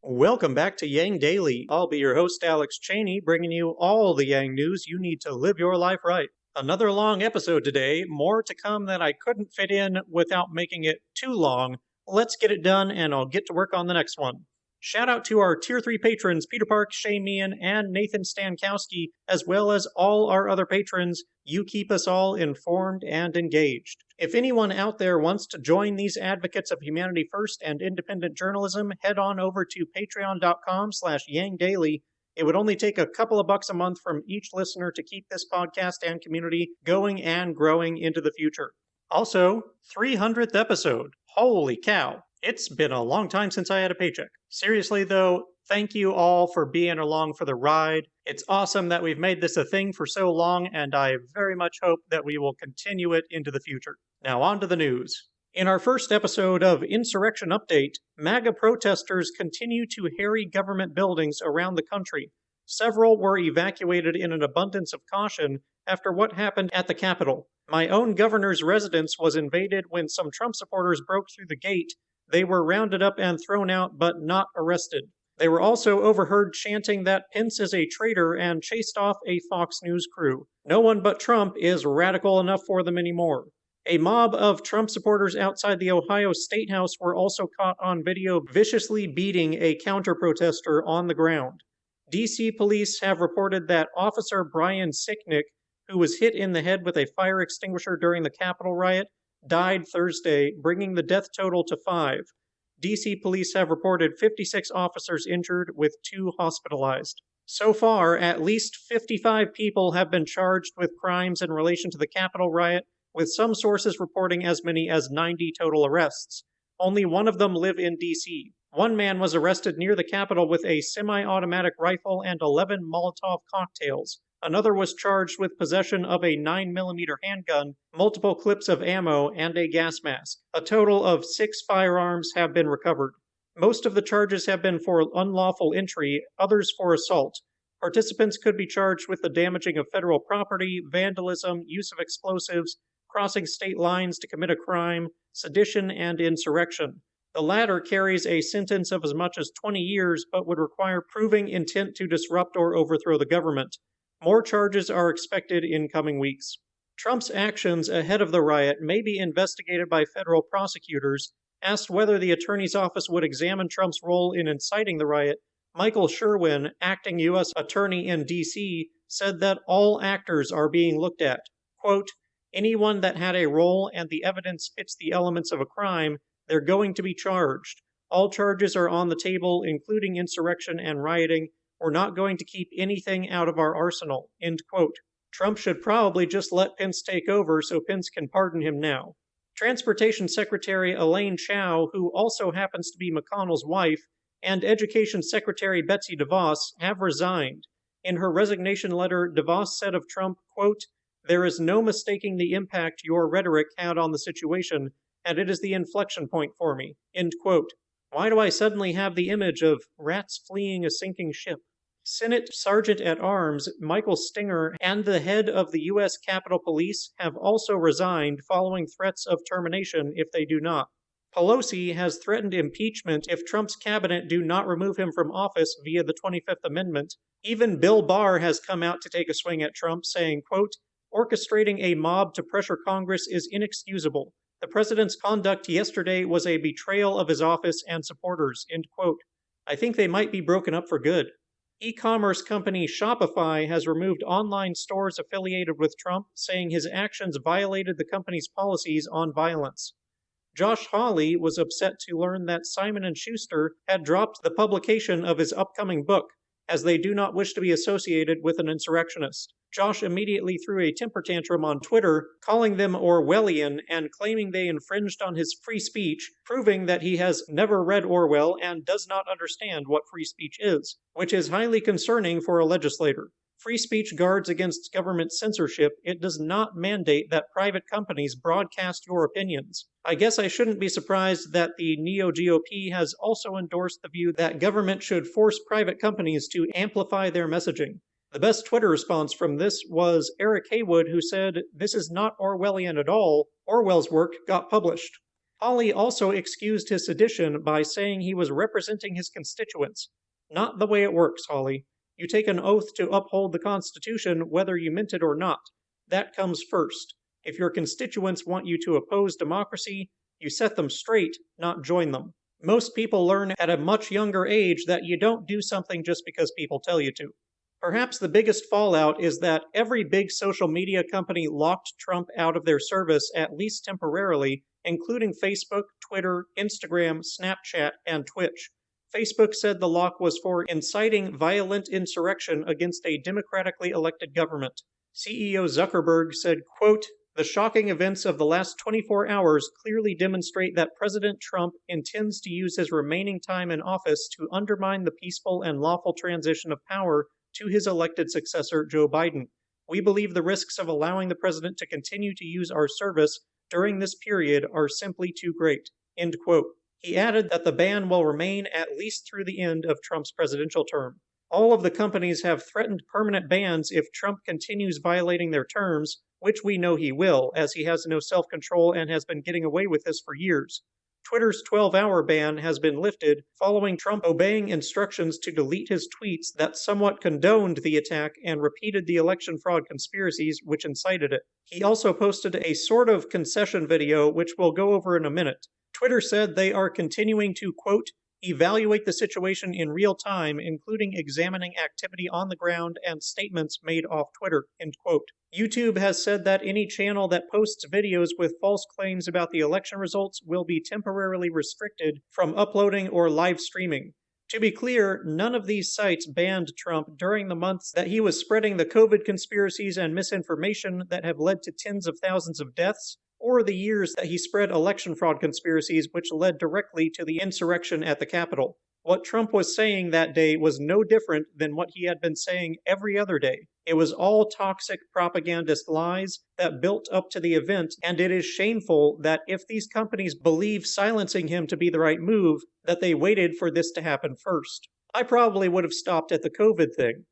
Welcome back to Yang Daily. I'll be your host, Alex Cheney, bringing you all the Yang news you need to live your life right. Another long episode today, more to come that I couldn't fit in without making it too long. Let's get it done, and I'll get to work on the next one. Shout out to our Tier 3 patrons, Peter Park, Shay Meehan, and Nathan Stankowski, as well as all our other patrons. You keep us all informed and engaged. If anyone out there wants to join these advocates of humanity first and independent journalism, head on over to patreon.com/YangDaily. It would only take a couple of bucks a month from each listener to keep this podcast and community going and growing into the future. Also, 300th episode. Holy cow. It's been a long time since I had a paycheck. Seriously though, thank you all for being along for the ride. It's awesome that we've made this a thing for so long, and I very much hope that we will continue it into the future. Now on to the news. In our first episode of Insurrection Update, MAGA protesters continue to harry government buildings around the country. Several were evacuated in an abundance of caution after what happened at the Capitol. My own governor's residence was invaded when some Trump supporters broke through the gate. They were rounded up and thrown out, but not arrested. They were also overheard chanting that Pence is a traitor and chased off a Fox News crew. No one but Trump is radical enough for them anymore. A mob of Trump supporters outside the Ohio State House were also caught on video viciously beating a counter-protester on the ground. D.C. police have reported that Officer Brian Sicknick, who was hit in the head with a fire extinguisher during the Capitol riot, died Thursday, bringing the death total to 5. D.C. police have reported 56 officers injured, with 2 hospitalized. So far, at least 55 people have been charged with crimes in relation to the Capitol riot, with some sources reporting as many as 90 total arrests. Only one of them live in D.C. One man was arrested near the Capitol with a semi-automatic rifle and 11 Molotov cocktails. Another was charged with possession of a 9mm handgun, multiple clips of ammo, and a gas mask. A total of 6 firearms have been recovered. Most of the charges have been for unlawful entry, others for assault. Participants could be charged with the damaging of federal property, vandalism, use of explosives, crossing state lines to commit a crime, sedition, and insurrection. The latter carries a sentence of as much as 20 years, but would require proving intent to disrupt or overthrow the government. More charges are expected in coming weeks. Trump's actions ahead of the riot may be investigated by federal prosecutors. Asked whether the attorney's office would examine Trump's role in inciting the riot, Michael Sherwin, acting U.S. attorney in D.C., said that all actors are being looked at. Quote, anyone that had a role and the evidence fits the elements of a crime, they're going to be charged. All charges are on the table, including insurrection and rioting. We're not going to keep anything out of our arsenal, end quote. Trump should probably just let Pence take over so Pence can pardon him now. Transportation Secretary Elaine Chao, who also happens to be McConnell's wife, and Education Secretary Betsy DeVos have resigned. In her resignation letter, DeVos said of Trump, quote, there is no mistaking the impact your rhetoric had on the situation, and it is the inflection point for me, end quote. Why do I suddenly have the image of rats fleeing a sinking ship? Senate Sergeant-at-Arms Michael Stinger and the head of the U.S. Capitol Police have also resigned following threats of termination if they do not. Pelosi has threatened impeachment if Trump's cabinet do not remove him from office via the 25th Amendment. Even Bill Barr has come out to take a swing at Trump, saying, quote, orchestrating a mob to pressure Congress is inexcusable. The president's conduct yesterday was a betrayal of his office and supporters, end quote. I think they might be broken up for good. E-commerce company Shopify has removed online stores affiliated with Trump, saying his actions violated the company's policies on violence. Josh Hawley was upset to learn that Simon & Schuster had dropped the publication of his upcoming book, as they do not wish to be associated with an insurrectionist. Josh immediately threw a temper tantrum on Twitter, calling them Orwellian and claiming they infringed on his free speech, proving that he has never read Orwell and does not understand what free speech is, which is highly concerning for a legislator. Free speech guards against government censorship. It does not mandate that private companies broadcast your opinions. I guess I shouldn't be surprised that the neo-GOP has also endorsed the view that government should force private companies to amplify their messaging. The best Twitter response from this was Eric Haywood, who said, "This is not Orwellian at all. Orwell's work got published." Hawley also excused his sedition by saying he was representing his constituents. Not the way it works, Hawley. You take an oath to uphold the Constitution whether you meant it or not. That comes first. If your constituents want you to oppose democracy, you set them straight, not join them. Most people learn at a much younger age that you don't do something just because people tell you to. Perhaps the biggest fallout is that every big social media company locked Trump out of their service, at least temporarily, including Facebook, Twitter, Instagram, Snapchat, and Twitch. Facebook said the lock was for inciting violent insurrection against a democratically elected government. CEO Zuckerberg said, quote, "The shocking events of the last 24 hours clearly demonstrate that President Trump intends to use his remaining time in office to undermine the peaceful and lawful transition of power to his elected successor, Joe Biden. We believe the risks of allowing the president to continue to use our service during this period are simply too great." End quote. He added that the ban will remain at least through the end of Trump's presidential term. All of the companies have threatened permanent bans if Trump continues violating their terms, which we know he will, as he has no self-control and has been getting away with this for years. Twitter's 12-hour ban has been lifted following Trump obeying instructions to delete his tweets that somewhat condoned the attack and repeated the election fraud conspiracies which incited it. He also posted a sort of concession video, which we'll go over in a minute. Twitter said they are continuing to, quote, "evaluate the situation in real time, including examining activity on the ground and statements made off Twitter," end quote. YouTube has said that any channel that posts videos with false claims about the election results will be temporarily restricted from uploading or live streaming. To be clear, none of these sites banned Trump during the months that he was spreading the COVID conspiracies and misinformation that have led to tens of thousands of deaths, or the years that he spread election fraud conspiracies which led directly to the insurrection at the Capitol. What Trump was saying that day was no different than what he had been saying every other day. It was all toxic propagandist lies that built up to the event, and it is shameful that if these companies believe silencing him to be the right move, that they waited for this to happen first. I probably would have stopped at the COVID thing.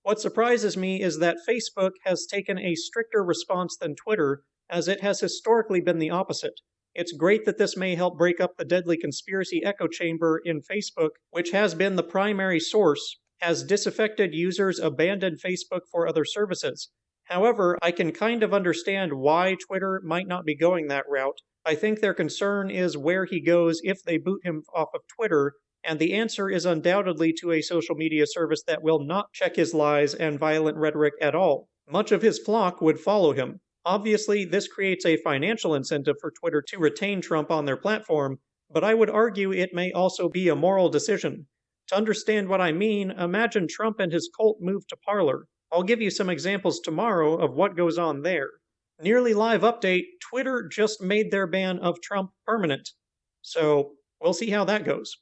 What surprises me is that Facebook has taken a stricter response than Twitter, as it has historically been the opposite. It's great that this may help break up the deadly conspiracy echo chamber in Facebook, which has been the primary source, as disaffected users abandon Facebook for other services. However, I can kind of understand why Twitter might not be going that route. I think their concern is where he goes if they boot him off of Twitter, and the answer is undoubtedly to a social media service that will not check his lies and violent rhetoric at all. Much of his flock would follow him. Obviously, this creates a financial incentive for Twitter to retain Trump on their platform, but I would argue it may also be a moral decision. To understand what I mean, imagine Trump and his cult move to Parler. I'll give you some examples tomorrow of what goes on there. Nearly live update, Twitter just made their ban of Trump permanent. So, we'll see how that goes.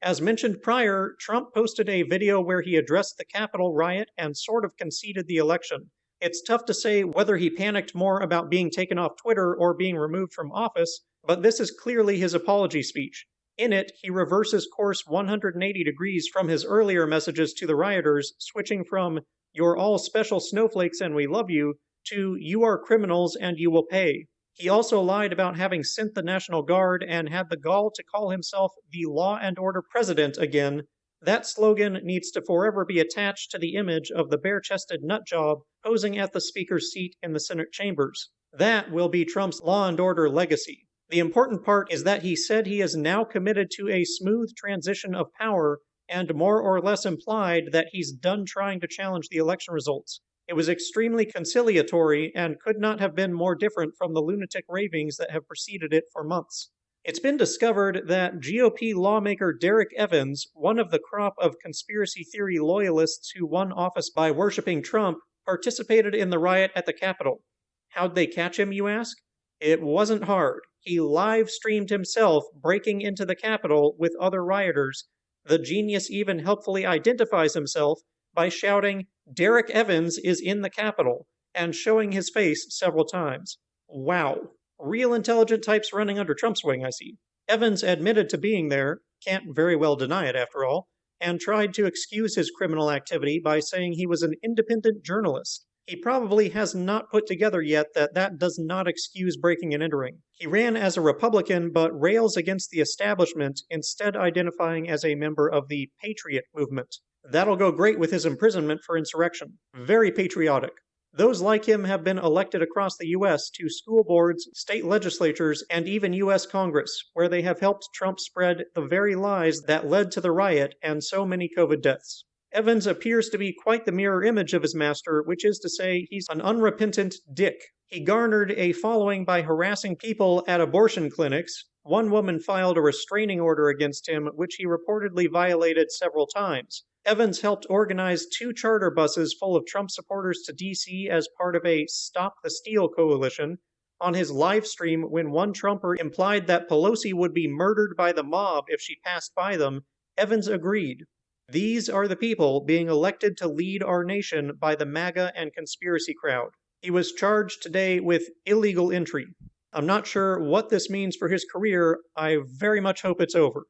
As mentioned prior, Trump posted a video where he addressed the Capitol riot and sort of conceded the election. It's tough to say whether he panicked more about being taken off Twitter or being removed from office, but this is clearly his apology speech. In it, he reverses course 180 degrees from his earlier messages to the rioters, switching from, "You're all special snowflakes and we love you," to, "You are criminals and you will pay." He also lied about having sent the National Guard and had the gall to call himself the law and order president again. That slogan needs to forever be attached to the image of the bare-chested nutjob posing at the speaker's seat in the Senate chambers. That will be Trump's law and order legacy. The important part is that he said he is now committed to a smooth transition of power and more or less implied that he's done trying to challenge the election results. It was extremely conciliatory and could not have been more different from the lunatic ravings that have preceded it for months. It's been discovered that GOP lawmaker Derek Evans, one of the crop of conspiracy theory loyalists who won office by worshiping Trump, participated in the riot at the Capitol. How'd they catch him, you ask? It wasn't hard. He live-streamed himself breaking into the Capitol with other rioters. The genius even helpfully identifies himself by shouting, "Derek Evans is in the Capitol," and showing his face several times. Wow. Real intelligent types running under Trump's wing, I see. Evans admitted to being there, can't very well deny it after all, and tried to excuse his criminal activity by saying he was an independent journalist. He probably has not put together yet that that does not excuse breaking and entering. He ran as a Republican but rails against the establishment, instead identifying as a member of the Patriot movement. That'll go great with his imprisonment for insurrection. Very patriotic. Those like him have been elected across the U.S. to school boards, state legislatures, and even U.S. Congress, where they have helped Trump spread the very lies that led to the riot and so many COVID deaths. Evans appears to be quite the mirror image of his master, which is to say he's an unrepentant dick. He garnered a following by harassing people at abortion clinics. One woman filed a restraining order against him, which he reportedly violated several times. Evans helped organize 2 charter buses full of Trump supporters to D.C. as part of a Stop the Steal coalition. On his live stream, when one Trumper implied that Pelosi would be murdered by the mob if she passed by them, Evans agreed. These are the people being elected to lead our nation by the MAGA and conspiracy crowd. He was charged today with illegal entry. I'm not sure what this means for his career. I very much hope it's over.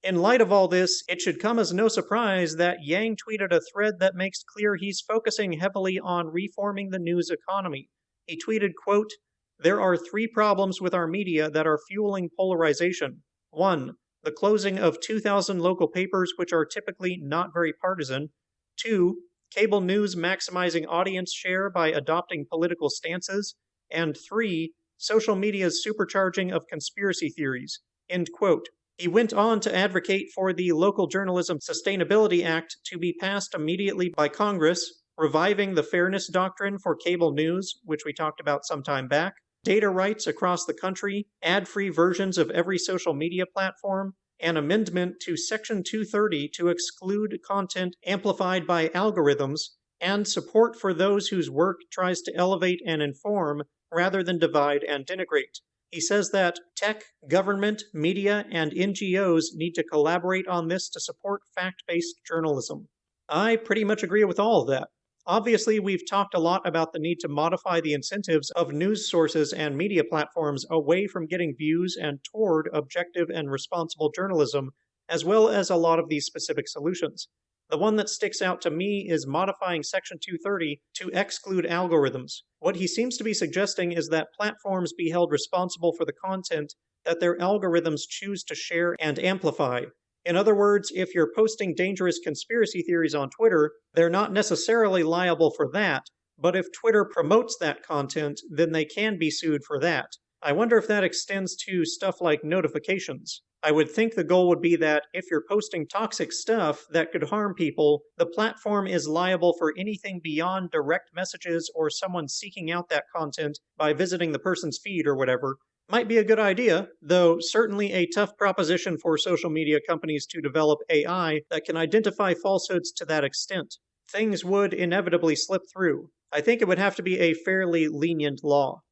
In light of all this, it should come as no surprise that Yang tweeted a thread that makes clear he's focusing heavily on reforming the news economy. He tweeted, quote, "There are 3 problems with our media that are fueling polarization. 1. The closing of 2,000 local papers, which are typically not very partisan. 2. Cable news maximizing audience share by adopting political stances. And 3. Social media's supercharging of conspiracy theories." End quote. He went on to advocate for the Local Journalism Sustainability Act to be passed immediately by Congress, reviving the fairness doctrine for cable news, which we talked about some time back, data rights across the country, ad-free versions of every social media platform, an amendment to Section 230 to exclude content amplified by algorithms, and support for those whose work tries to elevate and inform rather than divide and denigrate. He says that tech, government, media, and NGOs need to collaborate on this to support fact-based journalism. I pretty much agree with all of that. Obviously, we've talked a lot about the need to modify the incentives of news sources and media platforms away from getting views and toward objective and responsible journalism, as well as a lot of these specific solutions. The one that sticks out to me is modifying Section 230 to exclude algorithms. What he seems to be suggesting is that platforms be held responsible for the content that their algorithms choose to share and amplify. In other words, if you're posting dangerous conspiracy theories on Twitter, they're not necessarily liable for that, but if Twitter promotes that content, then they can be sued for that. I wonder if that extends to stuff like notifications. I would think the goal would be that if you're posting toxic stuff that could harm people, the platform is liable for anything beyond direct messages or someone seeking out that content by visiting the person's feed or whatever. Might be a good idea, though certainly a tough proposition for social media companies to develop AI that can identify falsehoods to that extent. Things would inevitably slip through. I think it would have to be a fairly lenient law.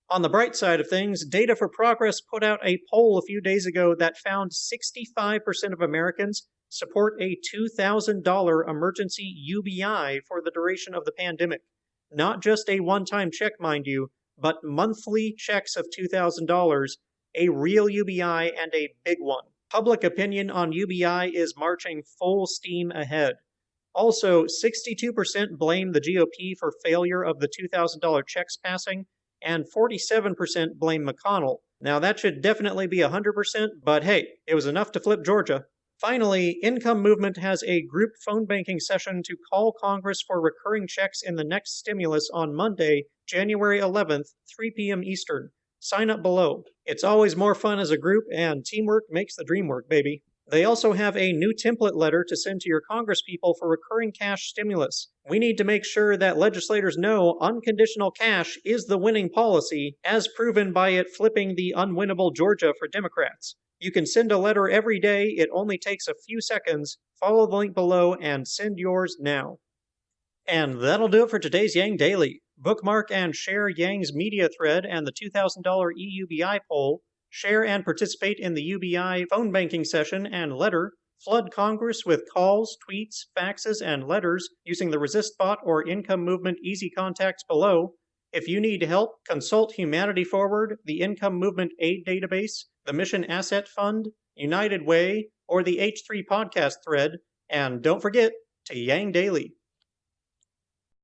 On the bright side of things, Data for Progress put out a poll a few days ago that found 65% of Americans support a $2,000 emergency UBI for the duration of the pandemic. Not just a one-time check, mind you, but monthly checks of $2,000, a real UBI and a big one. Public opinion on UBI is marching full steam ahead. Also, 62% blame the GOP for failure of the $2,000 checks passing, and 47% blame McConnell. Now that should definitely be 100%, but hey, it was enough to flip Georgia. Finally, Income Movement has a group phone banking session to call Congress for recurring checks in the next stimulus on Monday, January 11th, 3 p.m. Eastern. Sign up below. It's always more fun as a group, and teamwork makes the dream work, baby. They also have a new template letter to send to your congresspeople for recurring cash stimulus. We need to make sure that legislators know unconditional cash is the winning policy, as proven by it flipping the unwinnable Georgia for Democrats. You can send a letter every day. It only takes a few seconds. Follow the link below and send yours now. And that'll do it for today's Yang Daily. Bookmark and share Yang's media thread and the $2,000 EUBI poll. Share and participate in the UBI phone banking session and letter. Flood Congress with calls, tweets, faxes, and letters using the Resist Bot or Income Movement Easy Contacts below. If you need help, consult Humanity Forward, the Income Movement Aid Database, the Mission Asset Fund, United Way, or the H3 podcast thread. And don't forget to Yang Daily.